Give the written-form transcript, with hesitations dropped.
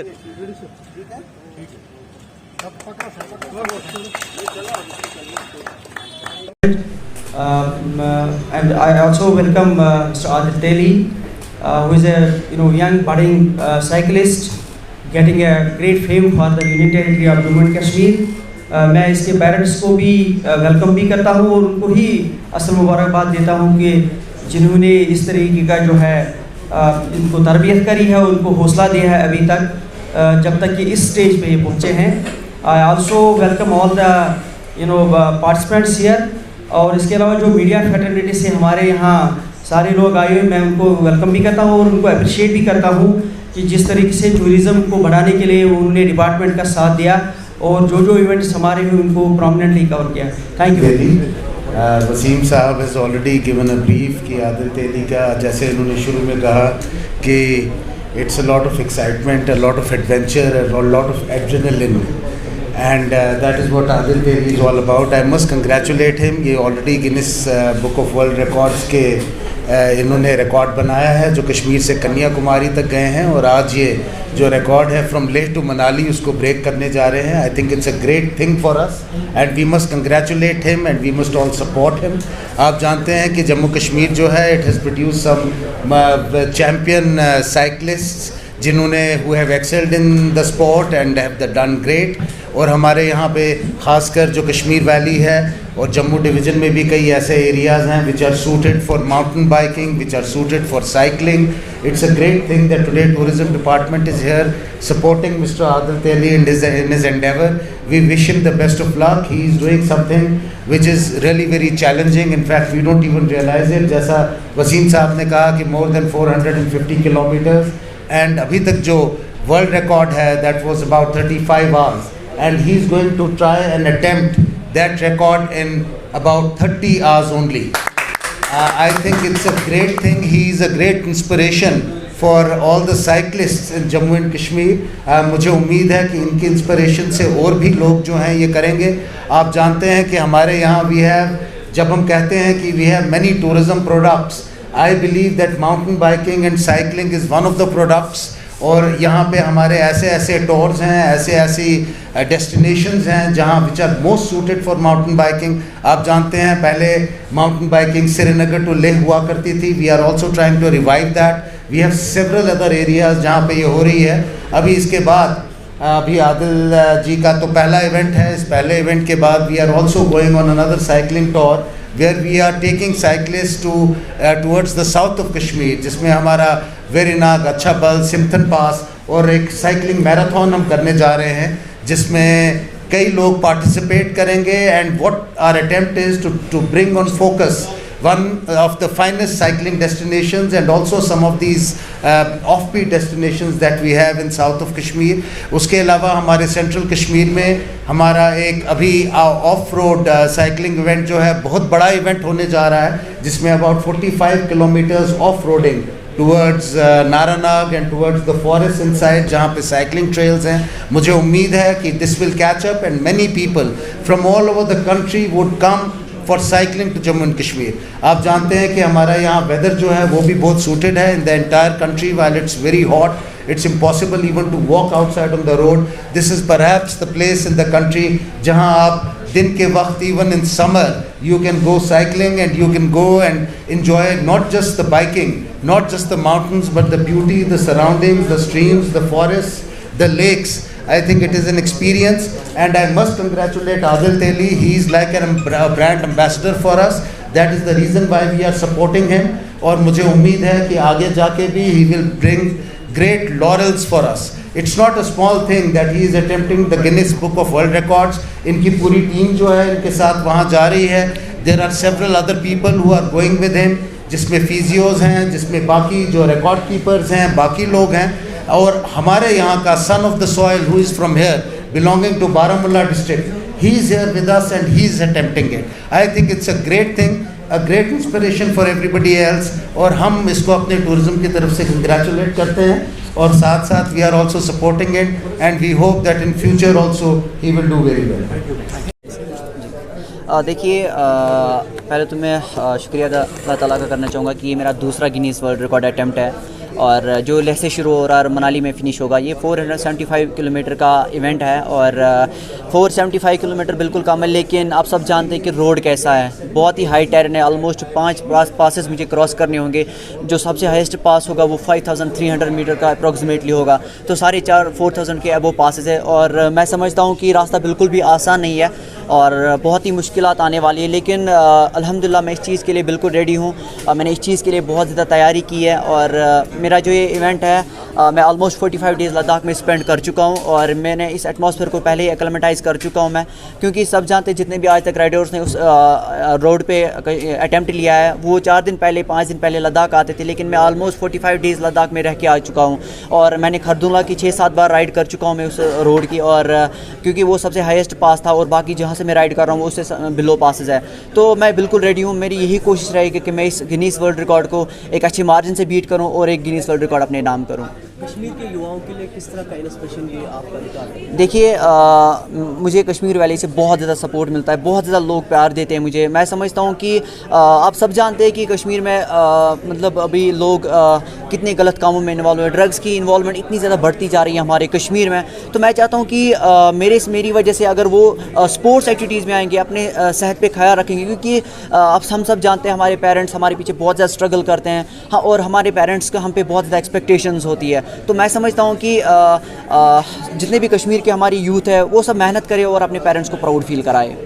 And I also welcome Mr. Adil Teli, who is a young budding cyclist, getting a great fame for the Union Territory of Jammu and Kashmir. मैं इसके parents को भी welcome भी करता हूँ और उनको ही असल मुबारकबाद देता हूँ कि जिन्होंने इस तरीके का जो है इनको तरबियत करी है, उनको हौसला दिया है अभी तक जब तक कि इस स्टेज पे ये पहुँचे हैं. I also welcome all the participants here. और इसके अलावा जो मीडिया फ्रेटर्निटी से हमारे यहाँ सारे लोग आए हुए, मैं उनको वेलकम भी करता हूँ और उनको अप्रिशिएट भी करता हूँ कि जिस तरीके से टूरिज़्म को बढ़ाने के लिए उन्होंने डिपार्टमेंट का साथ दिया और जो इवेंट्स हमारे हुए उनको प्रोमिनेंटली कवर किया. Thank you. वसीम साहब has already given a brief कि आदिल तेली का, जैसे इन्होंने शुरू में कहा कि it's a lot of excitement, a lot of adventure, a lot of adrenaline, and that is what Adil Teli is all about. I must congratulate him. ये already Guinness Book of World Records के इन्होंने record बनाया है जो कश्मीर से कन्याकुमारी तक गए हैं, और आज ये जो रिकॉर्ड है फ्रॉम लेह टू मनाली उसको ब्रेक करने जा रहे हैं. I think it's a great thing for us and we must congratulate him and we must all support him. आप जानते हैं कि जम्मू कश्मीर जो है it has produce some champion cyclists जिन्होंने who have excelled in the sport and have done great. और हमारे यहाँ पे ख़ासकर जो कश्मीर वैली है और जम्मू डिवीज़न में भी कई ऐसे एरियाज़ हैं which are suited for mountain biking, which are suited for cycling. It's a great thing that today tourism department is here supporting Mr. Adil Teli in his endeavor. We wish him the best of luck. He is doing something which is really very challenging. In fact, we don't even realize it. जैसा वसीम साहब ने कहा कि more than 450 kilometers, and अभी तक जो world record है that was about 35 hours, and he is going to try and attempt that record in about 30 hours only. I think it's a great thing. He is a great inspiration for all the cyclists in Jammu and Kashmir. मुझे उम्मीद है कि इनकी inspiration से और भी लोग जो हैं ये करेंगे. आप जानते हैं कि हमारे यहाँ we have, जब हम कहते हैं कि we have many tourism products, I believe that mountain biking and cycling is one of the products. और यहाँ पे हमारे ऐसे टूर्स हैं, ऐसी डेस्टिनेशंस हैं जहाँ which are most suited for mountain biking. आप जानते हैं पहले mountain biking Srinagar to Leh हुआ करती थी. We are also trying to revive that. We have several other areas जहाँ पे ये हो रही है. अभी इसके बाद अभी आदिल जी का तो पहला इवेंट है. इस पहले इवेंट के बाद we are also going on another cycling tour where we are taking cyclists towards the south of Kashmir, जिसमें हमारा वेरीनाग, अच्छा बल, सिम्थन पास और एक साइकिलिंग मैराथन हम करने जा रहे हैं जिसमें कई लोग पार्टिसिपेट करेंगे. And what our attempt is to bring on focus one of the finest cycling destinations and also some of these offbeat destinations that we have in south of Kashmir. उसके अलावा हमारे सेंट्रल कश्मीर में हमारा एक अभी of road cycling event जो है बहुत बड़ा इवेंट होने जा रहा है जिसमें about 45 kilometers off roading towards Naranag and towards the forest inside जहाँ पे cycling trails हैं. मुझे उम्मीद है कि this will catch up and many people from all over the country would come for cycling to Jammu and Kashmir. आप जानते हैं कि हमारा यहाँ वेदर जो है वो भी बहुत सूटेड है. in the entire country while it's very hot, it's impossible even to walk outside on the road. This is perhaps the place in the country जहाँ आप दिन के वक्त even in summer you can go cycling and you can go and enjoy not just the biking, not just the mountains, but the beauty, the surroundings, the streams, the forests, the lakes. I think it is an experience and I must congratulate Adil Teli. He is like a brand ambassador for us. That is the reason why we are supporting him. और मुझे उम्मीद है कि आगे जाके भी he will bring great laurels for us. It's not a small thing that he is attempting the Guinness Book of World Records. इनकी पूरी टीम जो है इनके साथ वहाँ जा रही है. There are several other people who are going with him, जिसमें फिजियोज हैं, जिसमें बाकी जो रिकॉर्ड कीपर्स हैं, बाकी लोग हैं. और हमारे यहाँ का son of the soil who is from here belonging to Baramulla district, he is here with us and he is attempting it. I think it's a great thing, a great inspiration for everybody else. और हम इसको अपने tourism की तरफ से congratulate करते हैं और साथ साथ we are also supporting it and we hope that in future also he will do very well. देखिए, पहले तो मैं शुक्रिया अल्लाह ताला का करना चाहूँगा कि ये मेरा दूसरा गिनीज़ वर्ल्ड रिकॉर्ड अटैम्प्ट है और जो लेह से शुरू हो रहा है और मनाली में फ़िनिश होगा। ये 475 किलोमीटर का इवेंट है और 475 किलोमीटर बिल्कुल कम है, लेकिन आप सब जानते हैं कि रोड कैसा है, बहुत ही हाई टेरेन है। ऑलमोस्ट 5 पासेस मुझे क्रॉस करने होंगे। जो सबसे हाईएस्ट पास होगा वो 5300 मीटर का अप्रॉक्सीमेटली होगा, तो साढ़े 4000 के अबो पासेस है। और मैं समझता हूँ कि रास्ता बिल्कुल भी आसान नहीं है और बहुत ही मुश्किलात आने वाली है, लेकिन अल्हम्दुलिल्लाह मैं इस चीज़ के लिए बिल्कुल रेडी हूँ। मैंने इस चीज़ के लिए बहुत ज़्यादा तैयारी की है और मेरा जो ये इवेंट है मैं ऑलमोस्ट 45 डेज़ लद्दाख में स्पेंड कर चुका हूँ और मैंने इस एटमॉस्फेयर को पहले ही एक्लेमेटाइज़ कर चुका हूँ मैं, क्योंकि सब जानते हैं जितने भी आज तक राइडर्स ने उस रोड पे अटैम्प्ट लिया है वो 4 दिन पहले 5 दिन पहले लद्दाख आते थे, लेकिन मैं ऑलमोस्ट 45 डेज़ लद्दाख में रह के आ चुका हूँ और मैंने खरदुला की 6-7 बार राइड कर चुका हूँ मैं उस रोड की। और क्योंकि वो सबसे हाईएस्ट पास था और बाकी जहाँ से मैं राइड कर रहा हूँ उससे बिलो पासेस है, तो मैं बिल्कुल रेडी हूँ। मेरी यही कोशिश रहेगी कि मैं इस गिनीज़ वर्ल्ड रिकॉर्ड को एक अच्छी मार्जिन से बीट करूँ और एक गिनीज़ वर्ल्ड रिकॉर्ड अपने नाम करूँ। कश्मीर के युवाओं के लिए किस तरह का इंस्पिरेशन ये आपका निकाल है? देखिए मुझे कश्मीर वैली से बहुत ज़्यादा सपोर्ट मिलता है, बहुत ज़्यादा लोग प्यार देते हैं मुझे। मैं समझता हूँ कि आप सब जानते हैं कि कश्मीर में मतलब अभी लोग कितने गलत कामों में इन्वॉल्व हैं, ड्रग्स की इन्वॉल्वमेंट इतनी ज़्यादा बढ़ती जा रही है हमारे कश्मीर में। तो मैं चाहता हूँ कि मेरी वजह से अगर वो स्पोर्ट्स एक्टिविटीज़ में आएंगे, अपने सेहत पे ख्याल रखेंगे, क्योंकि अब हम सब जानते हैं हमारे पेरेंट्स हमारे पीछे बहुत ज़्यादा स्ट्रगल करते हैं। हाँ, और हमारे पेरेंट्स का हम पे बहुत ज़्यादा एक्सपेक्टेशंस होती है। तो मैं समझता हूँ कि जितने भी कश्मीर के हमारी यूथ है वो सब मेहनत करे और अपने पेरेंट्स को प्राउड फील कराए।